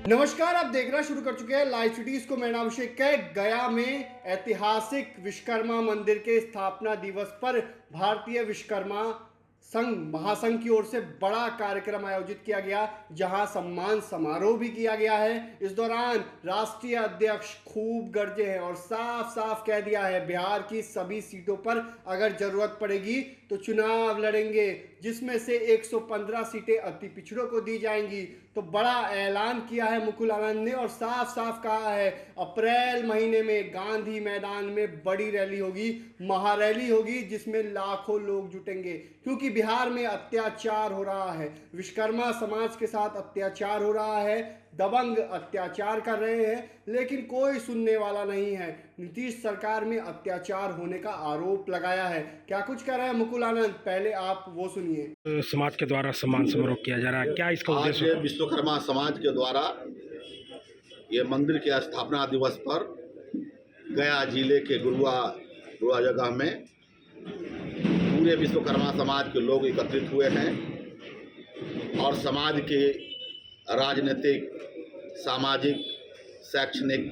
नमस्कार, आप देख रहे शुरू कर चुके हैं लाइव सिटीज को। मैं नाम अभिषेक है। गया में ऐतिहासिक विश्वकर्मा मंदिर के स्थापना दिवस पर भारतीय विश्वकर्मा संघ महासंघ की ओर से बड़ा कार्यक्रम आयोजित किया गया, जहां सम्मान समारोह भी किया गया है। इस दौरान राष्ट्रीय अध्यक्ष खूब गरजे हैं और साफ साफ कह दिया है, बिहार की सभी सीटों पर अगर जरूरत पड़ेगी तो चुनाव लड़ेंगे, जिसमें से 115 सीटें अति पिछड़ों को दी जाएंगी। तो बड़ा ऐलान किया है मुकुल आनंद ने और साफ साफ कहा है, अप्रैल महीने में गांधी मैदान में बड़ी रैली होगी, महारैली होगी, जिसमें लाखों लोग जुटेंगे। क्योंकि बिहार में अत्याचार हो रहा है, विश्वकर्मा समाज के साथ अत्याचार हो रहा है, दबंग अत्याचार कर रहे हैं, लेकिन कोई सुनने वाला नहीं है। नीतीश सरकार में अत्याचार होने का आरोप लगाया है। क्या कुछ कह रहे हैं मुकुल आनंद, पहले आप वो सुनिए। समाज के द्वारा सम्मान समारोह किया जा रहा है, क्या इसका उद्देश्य? आज विश्वकर्मा समाज के द्वारा ये मंदिर के स्थापना दिवस पर गया जिले के गुरुआ जगह में पूरे विश्वकर्मा समाज के लोग एकत्रित हुए हैं और समाज के राजनीतिक, सामाजिक, शैक्षणिक,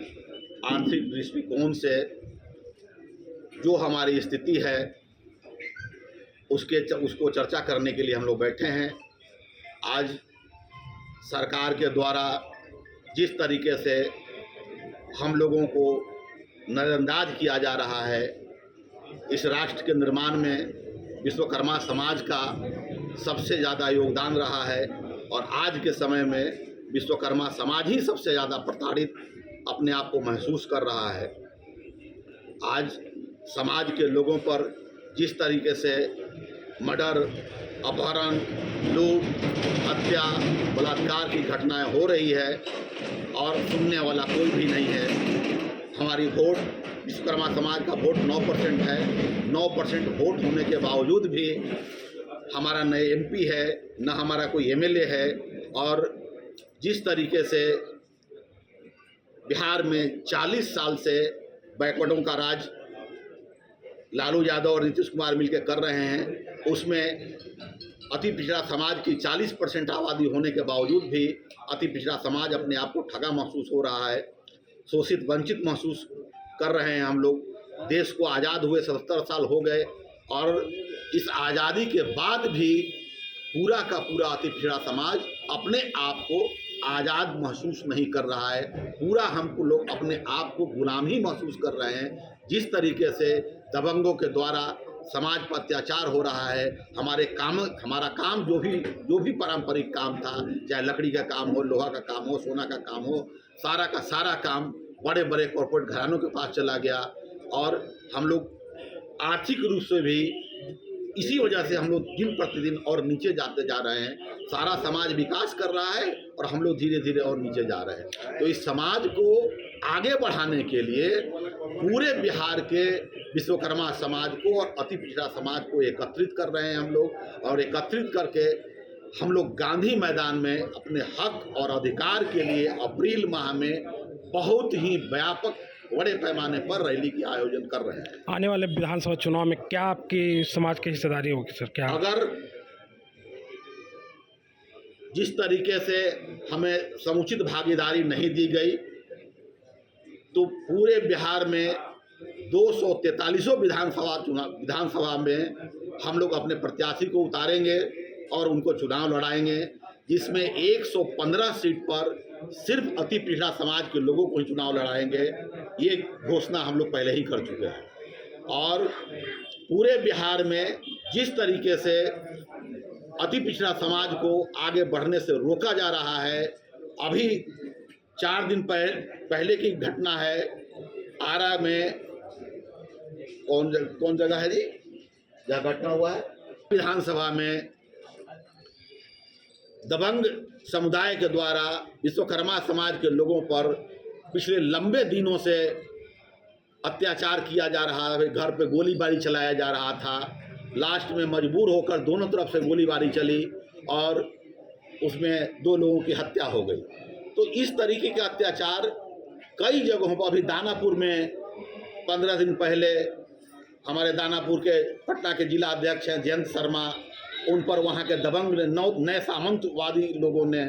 आर्थिक दृष्टिकोण से जो हमारी स्थिति है उसको चर्चा करने के लिए हम लोग बैठे हैं। आज सरकार के द्वारा जिस तरीके से हम लोगों को नज़रअंदाज किया जा रहा है, इस राष्ट्र के निर्माण में विश्वकर्मा समाज का सबसे ज़्यादा योगदान रहा है और आज के समय में विश्वकर्मा समाज ही सबसे ज़्यादा प्रताड़ित अपने आप को महसूस कर रहा है। आज समाज के लोगों पर जिस तरीके से मर्डर, अपहरण, लूट, हत्या, बलात्कार की घटनाएं हो रही है और सुनने वाला कोई भी नहीं है। हमारी वोट, विश्वकर्मा समाज का वोट 9% है। 9% वोट होने के बावजूद भी हमारा न MP है, न हमारा कोई MLA है और जिस तरीके से बिहार में 40 साल से बैकवर्डों का राज लालू यादव और नीतीश कुमार मिलकर कर रहे हैं, उसमें अति पिछड़ा समाज की 40% आबादी होने के बावजूद भी अति पिछड़ा समाज अपने आप को ठगा महसूस हो रहा है, शोषित वंचित महसूस कर रहे हैं। हम लोग देश को आज़ाद हुए 77 साल हो गए और इस आज़ादी के बाद भी पूरा का पूरा अति पिछड़ा समाज अपने आप को आज़ाद महसूस नहीं कर रहा है। पूरा हमको लोग अपने आप को गुलाम ही महसूस कर रहे हैं। जिस तरीके से दबंगों के द्वारा समाज पर अत्याचार हो रहा है, हमारा काम जो भी पारंपरिक काम था, चाहे लकड़ी का काम हो, लोहा का काम हो, सोना का काम हो, सारा का सारा काम बड़े बड़े कॉर्पोरेट घरानों के पास चला गया और हम लोग आर्थिक रूप से भी इसी वजह से हम लोग दिन प्रतिदिन और नीचे जाते जा रहे हैं। सारा समाज विकास कर रहा है और हम लोग धीरे धीरे और नीचे जा रहे हैं। तो इस समाज को आगे बढ़ाने के लिए पूरे बिहार के विश्वकर्मा समाज को और अति पिछड़ा समाज को एकत्रित कर रहे हैं हम लोग और एकत्रित करके हम लोग गांधी मैदान में अपने हक और अधिकार के लिए अप्रैल माह में बहुत ही व्यापक बड़े पैमाने पर रैली की आयोजन कर रहे हैं। आने वाले विधानसभा चुनाव में क्या आपकी समाज की हिस्सेदारी होगी सर? क्या अगर जिस तरीके से हमें समुचित भागीदारी नहीं दी गई तो पूरे बिहार में 243 विधानसभा में हम लोग अपने प्रत्याशी को उतारेंगे और उनको चुनाव लड़ाएंगे, जिसमें 115 सीट पर सिर्फ अति पिछड़ा समाज के लोगों को ही चुनाव लड़ाएंगे। ये घोषणा हम लोग पहले ही कर चुके हैं और पूरे बिहार में जिस तरीके से अति पिछड़ा समाज को आगे बढ़ने से रोका जा रहा है, अभी 4 दिन पहले की घटना है, आरा में कौन जगह है जी जहाँ घटना हुआ है, विधानसभा में दबंग समुदाय के द्वारा विश्वकर्मा समाज के लोगों पर पिछले लंबे दिनों से अत्याचार किया जा रहा है। घर पे गोलीबारी चलाया जा रहा था, लास्ट में मजबूर होकर दोनों तरफ से गोलीबारी चली और उसमें 2 लोगों की हत्या हो गई। तो इस तरीके के अत्याचार कई जगहों पर, अभी दानापुर में 15 दिन पहले हमारे दानापुर के पटना के जिला अध्यक्ष हैं जयंत शर्मा, उन पर वहाँ के दबंग ने 9 नए सामंतवादी लोगों ने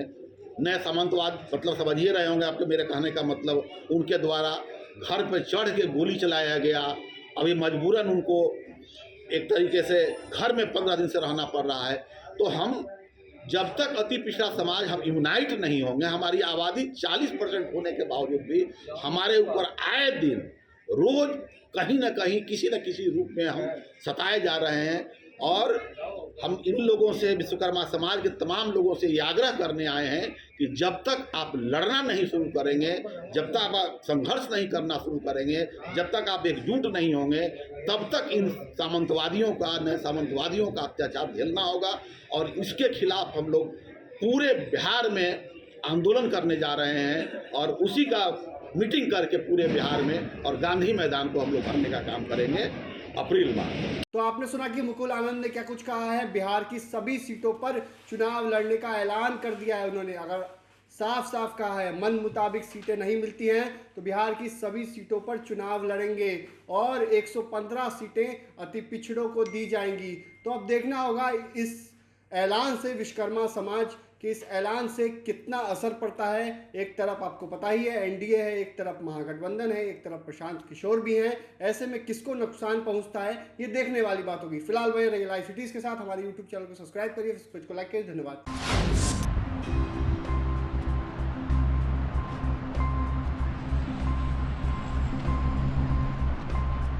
नए सामंतवाद मतलब समझिए रहे होंगे आपके मेरे कहने का मतलब, उनके द्वारा घर पे चढ़ के गोली चलाया गया। अभी मजबूरन उनको एक तरीके से घर में 15 दिन से रहना पड़ रहा है। तो हम जब तक अति पिछड़ा समाज हम यूनाइट नहीं होंगे, हमारी आबादी 40% होने के बावजूद भी हमारे ऊपर आए दिन रोज कहीं ना कहीं किसी न किसी रूप में हम सताए जा रहे हैं। और हम इन लोगों से, विश्वकर्मा समाज के तमाम लोगों से ये आग्रह करने आए हैं कि जब तक आप लड़ना नहीं शुरू करेंगे, जब तक आप संघर्ष नहीं करना शुरू करेंगे, जब तक आप एकजुट नहीं होंगे, तब तक इन सामंतवादियों का, नए सामंतवादियों का अत्याचार झेलना होगा। और इसके खिलाफ हम लोग पूरे बिहार में आंदोलन करने जा रहे हैं और उसी का मीटिंग करके पूरे बिहार में और गांधी मैदान को हम लोग भरने का काम करेंगे अप्रैल माह। तो आपने सुना कि मुकुल आनंद ने क्या कुछ कहा है। बिहार की सभी सीटों पर चुनाव लड़ने का ऐलान कर दिया है उन्होंने। अगर साफ साफ कहा है मन मुताबिक सीटें नहीं मिलती हैं तो बिहार की सभी सीटों पर चुनाव लड़ेंगे और 115 सीटें अति पिछड़ों को दी जाएंगी। तो अब देखना होगा इस ऐलान से, विश्वकर्मा समाज के इस ऐलान से कितना असर पड़ता है। एक तरफ आपको पता ही है एनडीए है, एक तरफ महागठबंधन है, एक तरफ प्रशांत किशोर भी हैं। ऐसे में किसको नुकसान पहुंचता है ये देखने वाली बात होगी। फिलहाल वही रहिए लाइव सिटीज के साथ। हमारे यूट्यूब चैनल को सब्सक्राइब करिए, इस पेज को लाइक करिए। धन्यवाद।